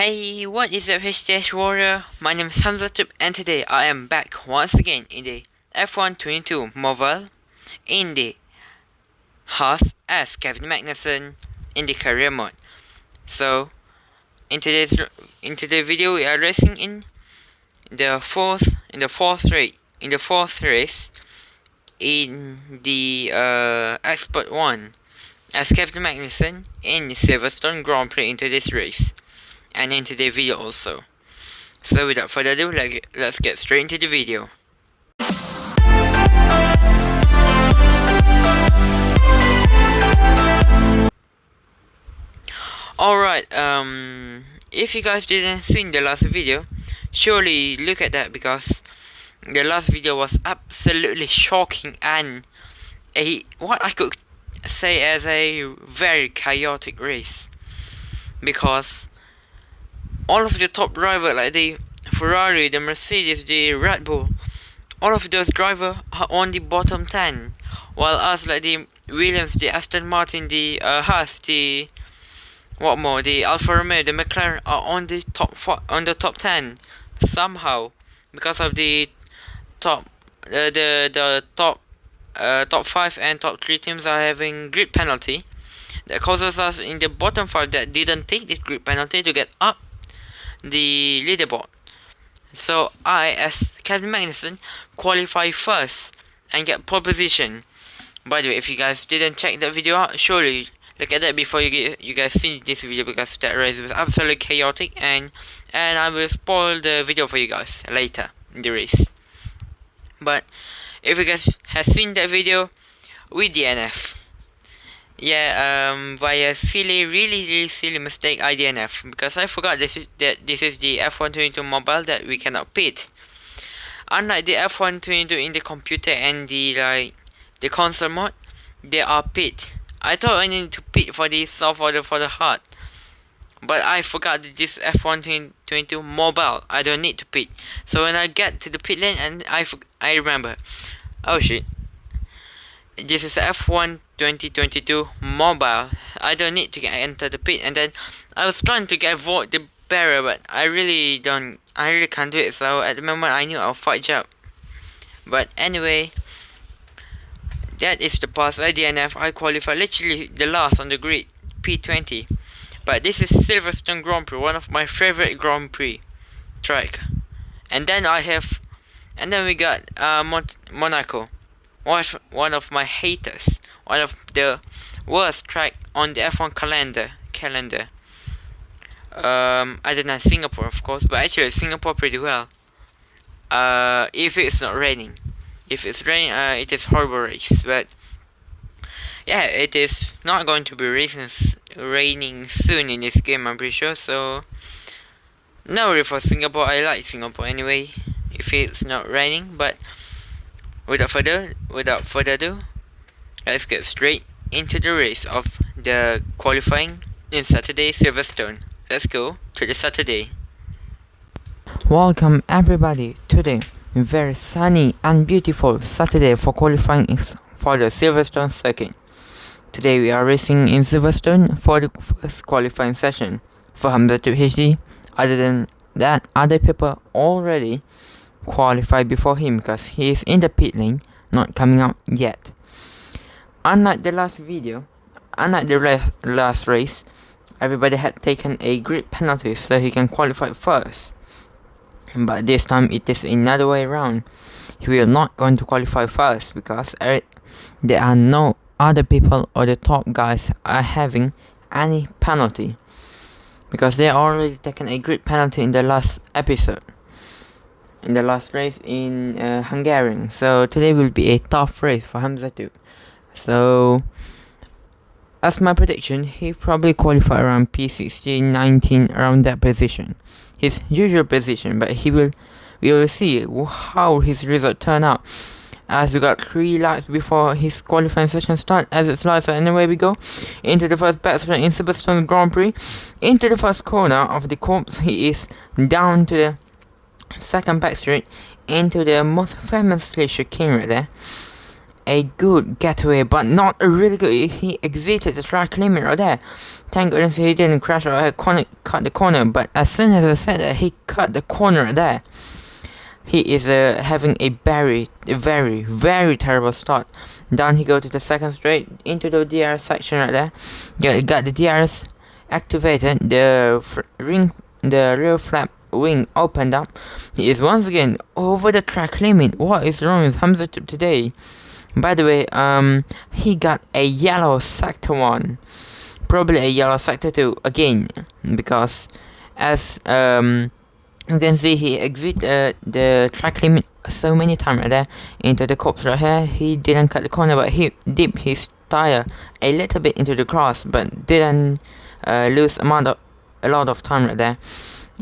Hey, what is up HTS Warrior? My name is HAMZAHTUBE and today I am back once again in the F122 mobile in the HAAS as Kevin Magnussen in the career mode. So in today's video we are racing in the fourth race in the Expert 1 as Kevin Magnussen in the Silverstone Grand Prix into this race. And in today's video also. So without further ado, let's get straight into the video. Alright, if you guys didn't see the last video, surely look at that, because the last video was absolutely shocking and what I could say as a very chaotic race, because all of the top drivers like the Ferrari, the Mercedes, the Red Bull, all of those drivers are on the bottom 10, while us like the Williams, the Aston Martin, the HAAS, the Alfa Romeo, the McLaren are on the top 10 somehow, because of the top 5 and top 3 teams are having grid penalty that causes us in the bottom 5 that didn't take the grid penalty to get up the leaderboard. So I, as Kevin Magnussen, qualify first and get pole position. By the way, if you guys didn't check that video out, surely look at that before you guys see this video, because that race was absolutely chaotic, and I will spoil the video for you guys later in the race. But if you guys have seen that video, we DNF. Yeah, by a really silly mistake, I DNF, because I forgot this is the F122 mobile that we cannot pit. Unlike the F122 in the computer and the console mode, they are pit. I thought I needed to pit for the soft order for the hard, but I forgot that this F122 mobile I don't need to pit. So when I get to the pit lane and I remember, oh shit, this is F1 2022 mobile, I don't need to enter the pit. And then I was trying to avoid the barrier, but I really can't do it. So at the moment I knew I'll fight job. But anyway, that is the past. I DNF. I qualified literally the last on the grid, P20. But this is Silverstone Grand Prix, one of my favorite Grand Prix track. And then we got Monaco, one of my haters, one of the worst track on the F1 calendar. Other than Singapore, of course, but actually Singapore pretty well. If it's not raining. If it's raining, it is horrible race. But yeah, it is not going to be raining soon in this game, I'm pretty sure. So no worry for Singapore. I like Singapore anyway, if it's not raining. But without further ado, let's get straight into the race of the qualifying in Saturday Silverstone. Let's go to the Saturday. Welcome everybody today. Very sunny and beautiful Saturday for qualifying for the Silverstone circuit. Today we are racing in Silverstone for the first qualifying session for HAMZAHTUBE HD. Other than that, other people already qualified before him, because he is in the pit lane, not coming out yet. Unlike the last race, everybody had taken a grid penalty so he can qualify first. But this time it is another way around. He will not going to qualify first, because there are no other people or the top guys are having any penalty, because they already taken a grid penalty in the last episode, in the last race in Hungarian. So today will be a tough race for HAMZAHTUBE. So as my prediction, he probably qualify around P16, 19, around that position, his usual position. But we will see how his result turn out, as we got 3 laps before his qualifying session start as it starts. So anyway, we go into the first backstretch in Silverstone Grand Prix. Into the first corner of the corps, he is down to the second backstretch into the most famously chicane right there. a good getaway, but not a really good. He exited the track limit right there. Thank goodness he didn't crash or cut the corner, but as soon as I said that, he cut the corner right there. He is having a very, very terrible start. Down he go to the second straight, into the DRS section right there. Got the DRS activated, the rear flap wing opened up. He is once again over the track limit. What is wrong with HAMZAHTUBE today? By the way, he got a yellow sector 1, probably a yellow sector 2 again, because as you can see, he exited the track limit so many times right there into the corpse right here. He didn't cut the corner, but he dipped his tire a little bit into the grass, but didn't lose a lot of time right there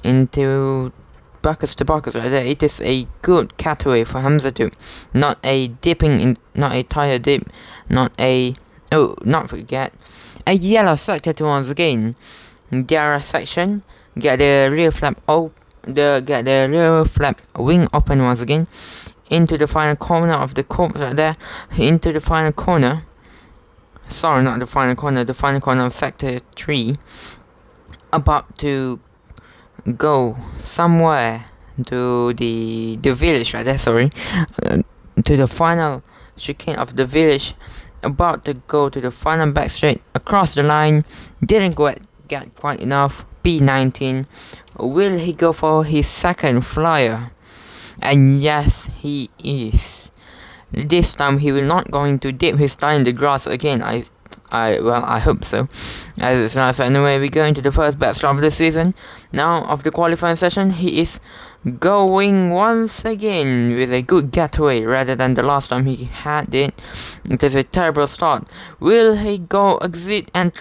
into buckets to buckets right there. It is a good cutaway for HAMZAHTUBE, not a not a tire dip, not forget a yellow sector 2 once again. DRS section, get the rear flap get the rear flap wing open once again into the final corner of the corpse right there, into the final corner. Sorry, not the final corner, the final corner of sector 3. About to go somewhere to the village right there, sorry, to the final chicane of the village. About to go to the final back straight across the line, didn't get quite enough. P19, will he go for his second flyer? And yes, he is. This time he will not going to dip his tire in the grass again. I hope so. As it's nice. Anyway, we go into the first best of the season. Now of the qualifying session, he is going once again with a good getaway rather than the last time he had it. It is a terrible start. Will he go exit and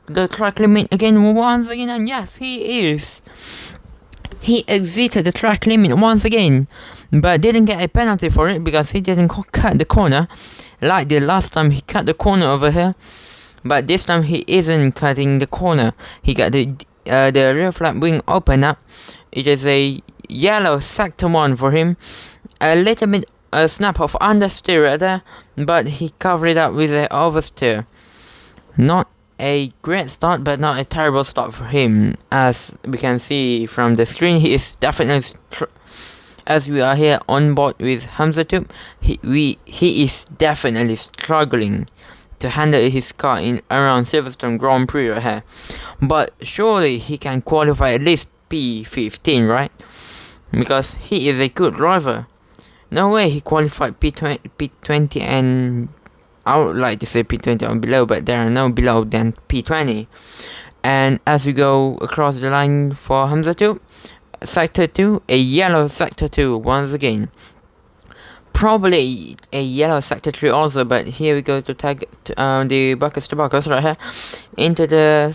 the track limit again once again? And yes, he is. He exited the track limit once again, but didn't get a penalty for it because he didn't cut the corner like the last time he cut the corner over here. But this time he isn't cutting the corner. He got the rear flap wing open up. It is a yellow sector 1 for him. A little bit a snap of understeer right there, but he covered it up with an oversteer. Not a great start, but not a terrible start for him. As we can see from the screen, he is definitely, as we are here on board with HAMZAHTUBE, he is definitely struggling to handle his car in around Silverstone Grand Prix right here. But surely he can qualify at least P15, right? Because he is a good driver. No way he qualified P20 and I would like to say P20 or below, but there are no below than P20. And as we go across the line for HAMZAHTUBE, sector 2, a yellow sector 2 once again. Probably a yellow sector 3 also, but here we go to tag the buckets to buckets right here. Into the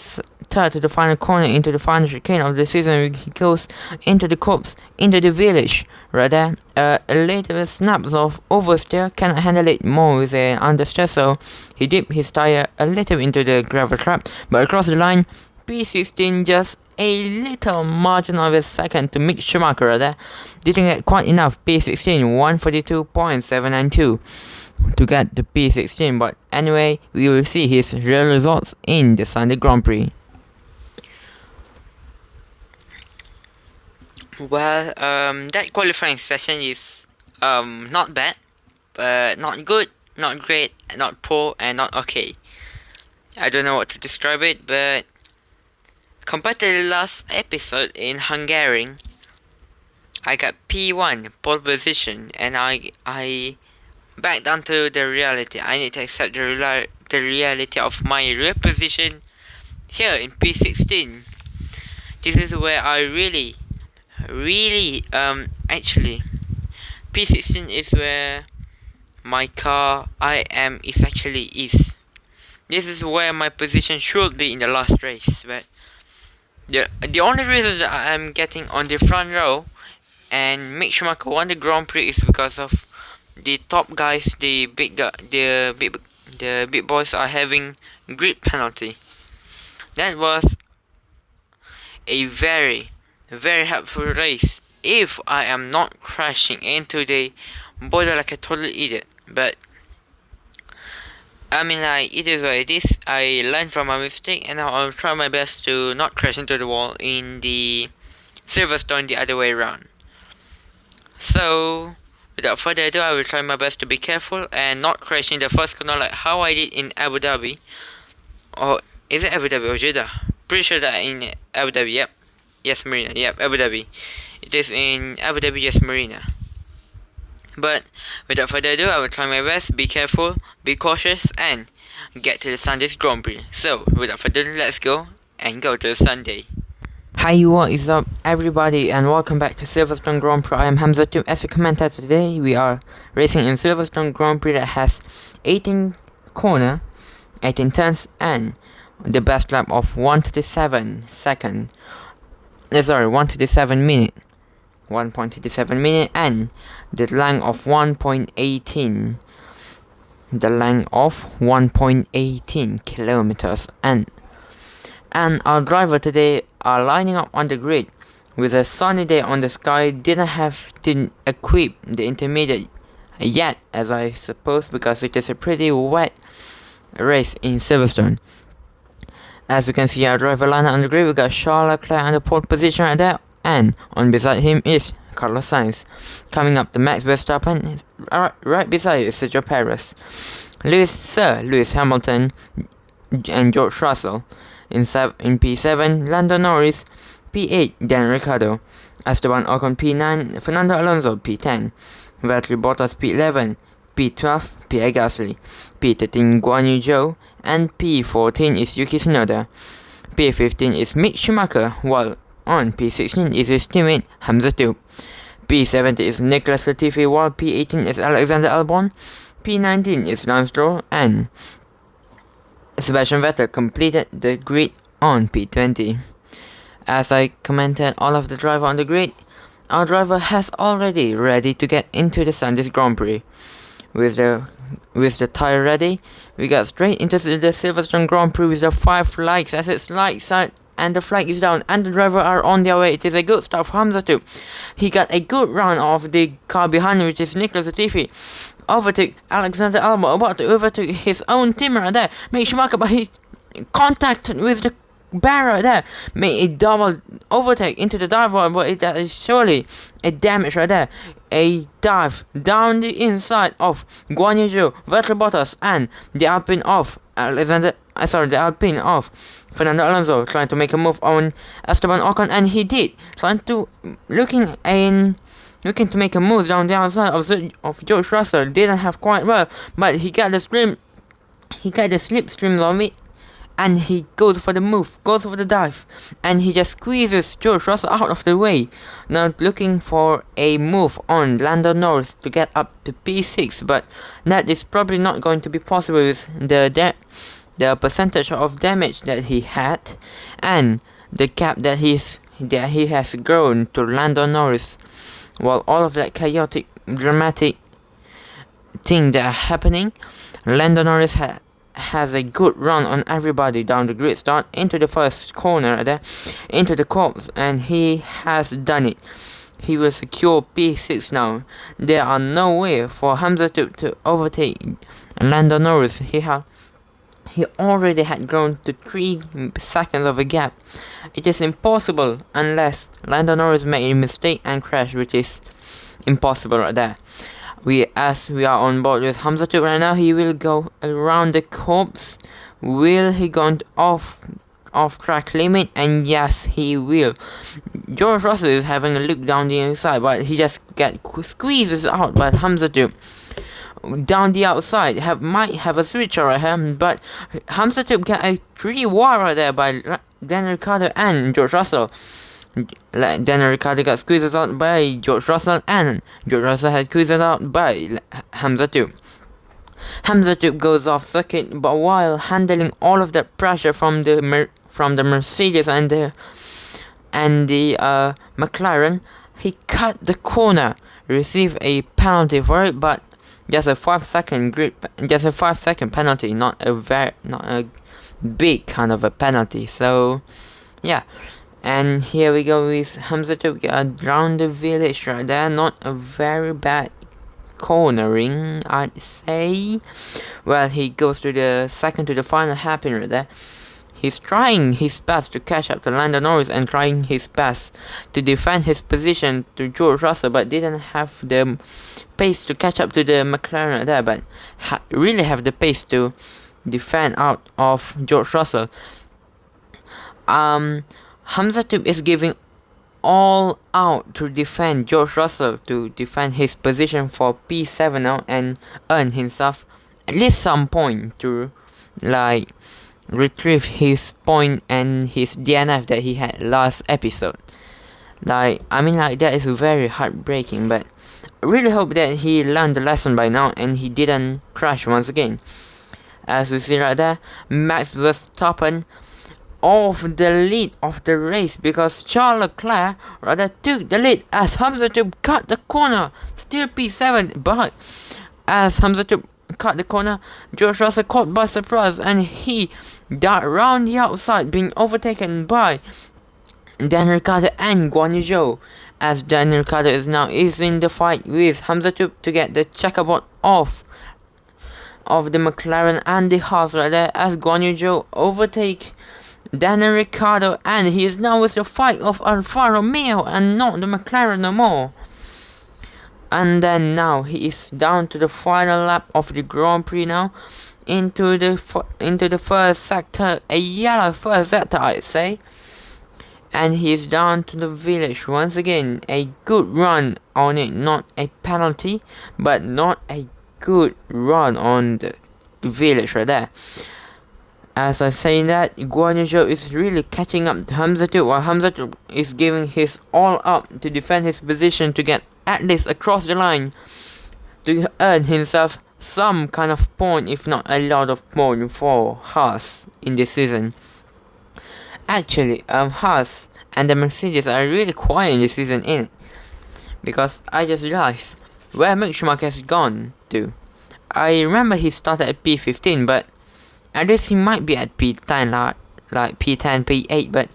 third to the final corner, into the final chicane of the season. He goes into the corpse, into the village right there. A little snaps of oversteer, cannot handle it more with an understeer, so he dipped his tire a little into the gravel trap, but across the line, P16 just a little margin of a second to Mick Schumacher right there. Didn't get quite enough. P16 142.792 to get the P16, but anyway, we will see his real results in the Sunday Grand Prix. Well, that qualifying session is not bad, but not good, not great, not poor, and not okay. I don't know what to describe it, but compared to the last episode in Hungary, I got P1 pole position, and I back down to the reality. I need to accept the reality of my real position here in P16. This is where I really actually P16 is where my car is actually. This is where my position should be in the last race, but the only reason that I am getting on the front row and Mick Schumacher won the Grand Prix is because of the top guys, the big boys are having grid penalty. That was a very helpful race if I am not crashing into the border like a total idiot. But I mean, like, it is what it is. I learned from my mistake, and now I'll try my best to not crash into the wall in the Silverstone the other way around. So, without further ado, I will try my best to be careful and not crash in the first corner like how I did in Abu Dhabi. Or, is it Abu Dhabi or Jeddah? Pretty sure that in Abu Dhabi, yep. Yes, Marina, yep, Abu Dhabi. It is in Abu Dhabi, yes, Marina. But without further ado, I will try my best, be careful, be cautious, and get to the Sunday's Grand Prix. So, without further ado, let's go and go to the Sunday. Hi, what is up, everybody, and welcome back to Silverstone Grand Prix. I am HAMZAHTUBE. As a commentator today, we are racing in Silverstone Grand Prix that has 18 corner, 18 turns, and the best lap of 1:37 second. 1:37 minute. 1.37 minute, and the length of 1.18. The length of 1.18 kilometers, and our driver today are lining up on the grid with a sunny day on the sky. Didn't equip the intermediate yet, as I suppose, because it is a pretty wet race in Silverstone. As we can see, our driver line up on the grid. We got Charles Leclerc on the pole position right there, and on beside him is Carlos Sainz. Coming up, the Max Verstappen. Right beside is Sergio Perez, Lewis Hamilton, and George Russell. In P7, Lando Norris. P8, Daniel Ricciardo. Esteban Ocon P9, Fernando Alonso P10, Valtteri Bottas P11, P12, Pierre Gasly, P13, Guan Yu Zhou, and P14 is Yuki Tsunoda. P15 is Mick Schumacher, while on P16 is his teammate HAMZAH TUBE. P17 is Nicholas Latifi, while P18 is Alexander Albon. P19 is Lance Stroll, and Sebastian Vettel completed the grid on P20. As I commented all of the driver on the grid, our driver has already ready to get into the Sunday's Grand Prix. With the tire ready, we got straight into the Silverstone Grand Prix with the 5 lights as its light side, and the flag is down, and the driver are on their way. It is a good start for HAMZAH TUBE. He got a good run of the car behind him, which is Nicholas Latifi. Overtook Alexander Albon, about to overtake his own team right there. Mick Schumacher, but he contacted with the barrier there, made a double overtake into the dive wall, but that is surely a damage right there. A dive down the inside of Guan Yu Zhou, Valtteri Bottas, and the Alpine of Fernando Alonso, trying to make a move on Esteban Ocon, and he did, looking to make a move down the outside of George Russell. Didn't have quite well, but he got the slipstream of it, and he goes for the move, goes for the dive, and he just squeezes George Russell out of the way. Now looking for a move on Lando Norris to get up to P6, but that is probably not going to be possible with the percentage of damage that he had, and the gap that he has grown to Lando Norris. While all of that chaotic, dramatic thing that are happening, Lando Norris has a good run on everybody down the grid start into the first corner there, into the corps, and he has done it. He will secure P6 now. There are no way for HAMZAH TUBE to overtake Lando Norris. He already had grown to 3 seconds of a gap. It is impossible unless Lando Norris made a mistake and crash, which is impossible right there. As we are on board with HAMZAH TUBE right now, he will go around the corpse. Will he go off track limit? And yes, he will. George Russell is having a look down the inside, but he just squeezes out by HAMZAH TUBE. Down the outside, might have a switch right here, but HAMZAH TUBE got a 3-war right there by Daniel Ricciardo and George Russell. Daniel Ricciardo got squeezed out by George Russell, and George Russell had squeezed out by HAMZAH TUBE. HAMZAH TUBE goes off circuit, but while handling all of that pressure from the Mercedes and the McLaren, he cut the corner, received a penalty for it, but just a 5-second penalty, not a big kind of a penalty. So yeah, and here we go with HAMZAH TUBE around the village right there. Not a very bad cornering, I'd say. Well, he goes to the second to the final hairpin right there. He's trying his best to catch up to Lando Norris and trying his best to defend his position to George Russell, but didn't have the pace to catch up to the McLaren right there, but really have the pace to defend out of George Russell. HAMZAHTUBE is giving all out to defend George Russell, to defend his position for P7 now and earn himself at least some point to like retrieve his point and his DNF that he had last episode. Like, I mean, like, that is very heartbreaking, but I really hope that he learned the lesson by now and he didn't crash once again. As we see right there, Max Verstappen off the lead of the race because Charles Leclerc rather took the lead as HAMZAHTUBE cut the corner, still P7, but as HAMZAHTUBE cut the corner, George Russell caught by surprise and he darted round the outside, being overtaken by Daniel Ricciardo and Guan Yu Zhou, as Daniel Ricciardo is now in the fight with HAMZAHTUBE to get the checkerboard off of the McLaren and the HAAS right there, as Guan Yu Zhou overtake Daniel Ricciardo, and he is now with the fight of Alfa Romeo and not the McLaren no more. And then now he is down to the final lap of the Grand Prix now, into the first sector, a yellow first sector I'd say, and he is down to the village once again. A good run on it, not a penalty, but not a good run on the village right there. As I say that, Guan Yu Zhou is really catching up to HAMZAHTUBE, while HAMZAHTUBE is giving his all up to defend his position to get at least across the line to earn himself some kind of point, if not a lot of point for HAAS in this season. Actually, HAAS and the Mercedes are really quiet in this season, innit? Because I just realized where Mick Schumacher has gone to. I remember he started at P15, but at least he might be at P10, like P10, P8, but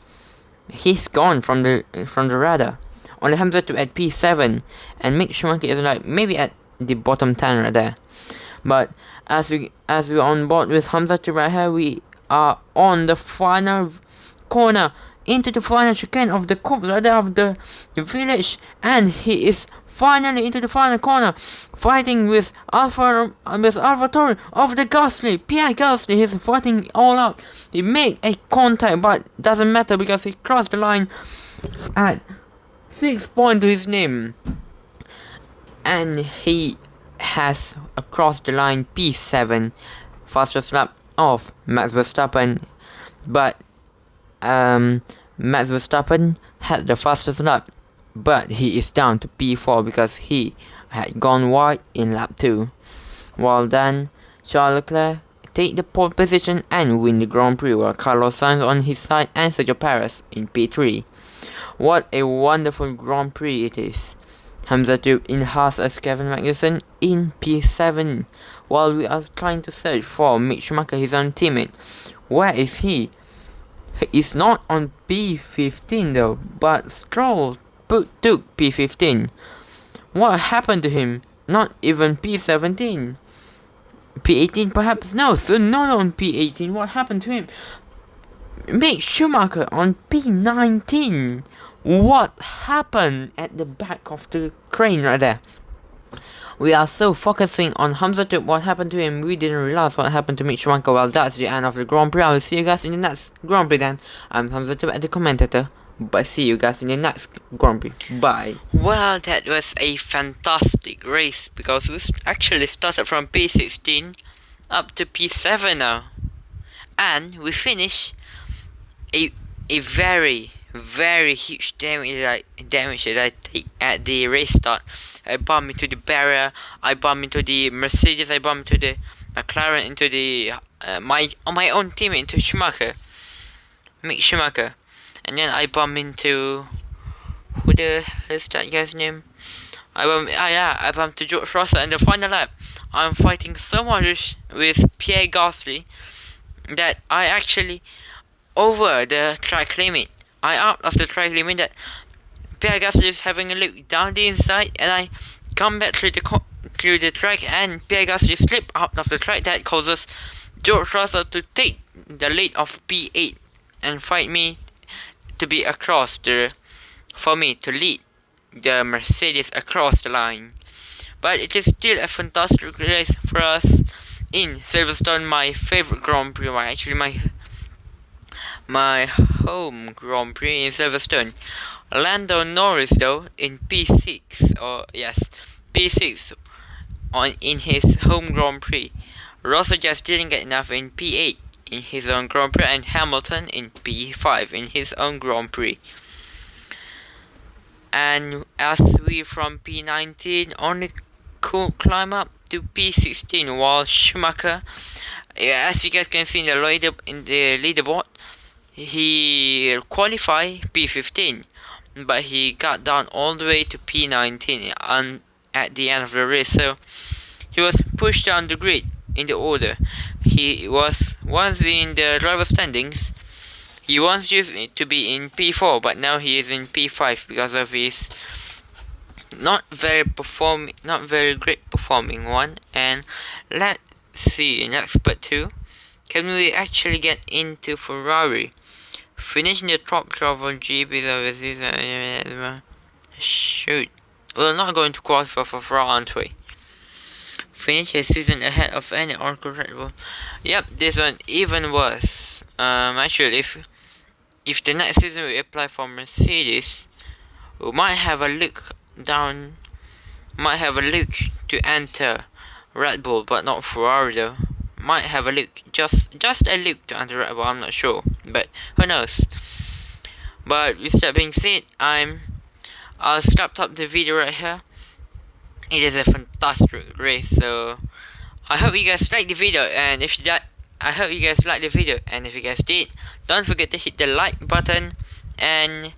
he's gone from the radar. Only HAMZAHTUBE at P7, and Mick Schumacher is like maybe at the bottom 10 right there. But as we're on board with HAMZAHTUBE right here, we are on the final corner into the final chicane of the corps right there of the village, and he is finally into the final corner, fighting with AlphaTauri of the Gasly, Pierre Gasly. He's fighting all out. He made a contact, but doesn't matter because he crossed the line at 6 points to his name, and he has across the line P7, fastest lap of Max Verstappen, but Max Verstappen had the fastest lap, but he is down to P4 because he had gone wide in lap 2. While then Charles Leclerc take the pole position and win the Grand Prix, while Carlos Sainz on his side and Sergio Perez in P3. What a wonderful Grand Prix it is. HAMZAHTUBE in HAAS as Kevin Magnussen in P7, while we are trying to search for Mick Schumacher, his own teammate. Where is he? He is not on P15 though, but Stroll took P15. What happened to him? Not even P17. P18 perhaps? No, so not on P18. What happened to him? Mick Schumacher on P19. What happened at the back of the crane right there? We are so focusing on HAMZAHTUBE, what happened to him, we didn't realize what happened to Mick Schumacher. Well, that's the end of the Grand Prix. I will see you guys in the next Grand Prix then. I'm HAMZAHTUBE at the commentator, but see you guys in the next Grand Prix. Bye. Well, that was a fantastic race because we actually started from P16 up to P7 now, and we finished a very huge damage that I take at the race start. I bumped into the barrier, I bumped into the Mercedes, I bumped into the McLaren, into the my own team, into Mick Schumacher, and then I bumped into, who the hell is that guy's name? I bumped into George Russell in the final lap. I'm fighting so much with Pierre Gasly that I actually over the track limit. I out of the track limit that Pierre Gasly is having a look down the inside, and I come back through through the track, and Pierre Gasly slipped out of the track. That causes George Russell to take the lead of P8 and fight me to be across for me to lead the Mercedes across the line. But it is still a fantastic race for us in Silverstone, my favorite Grand Prix, my home Grand Prix in Silverstone. Lando Norris though in P6, P6 in his home Grand Prix. Russell just didn't get enough in P8 in his own Grand Prix, and Hamilton in P5 in his own Grand Prix. And as we from P19 only could climb up to P16, while Schumacher, as you guys can see in the leaderboard, he qualified P15, but he got down all the way to P19 at the end of the race, so he was pushed down the grid in the order. He was once in the driver standings. He once used to be in P4, but now he is in P5 because of his not very great performing one. And let's see, next part 2. Can we actually get into Ferrari? Finishing the top 12 on GP overseas. Shoot, we're not going to qualify for Ferrari, aren't we? Finish a season ahead of any Oracle Red Bull. Yep, this one even worse. Actually, if the next season we apply for Mercedes, we might have a look to enter Red Bull, but not Ferrari though. Might have a look, just a look to enter Red Bull. I'm not sure, but who knows. But with that being said, I'll stop the video right here. It is a fantastic race, so I hope you guys like the video, and if you guys did, don't forget to hit the like button and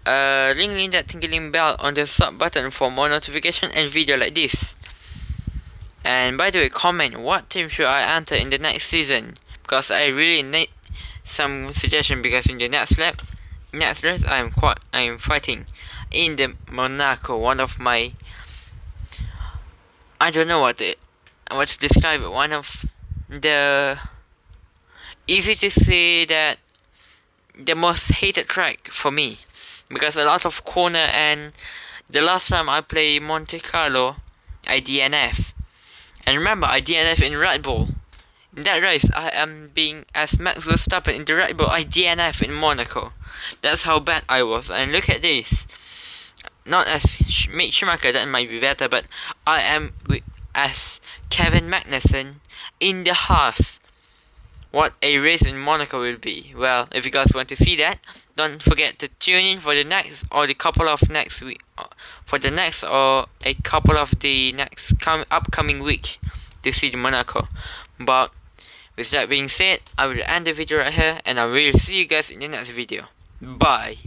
ring that tingling bell on the sub button for more notification and video like this. And by the way, comment what team should I enter in the next season, because I really need some suggestion, because in the next race I am fighting in the Monaco, one of my, I don't know what to describe it, one of the, easy to say that, the most hated track for me, because a lot of corner, and the last time I played Monte Carlo I DNF, and remember I DNF in Red Bull. In that race I am being as Max Verstappen in the Red Bull, I DNF in Monaco. That's how bad I was. And look at this, not as Mick Schumacher, that might be better, but I am as Kevin Magnussen in the HAAS. What a race in Monaco will be. Well, if you guys want to see that, don't forget to tune in for the next or a couple of the next upcoming week to see the Monaco. But with that being said, I will end the video right here, and I will see you guys in the next video. Bye.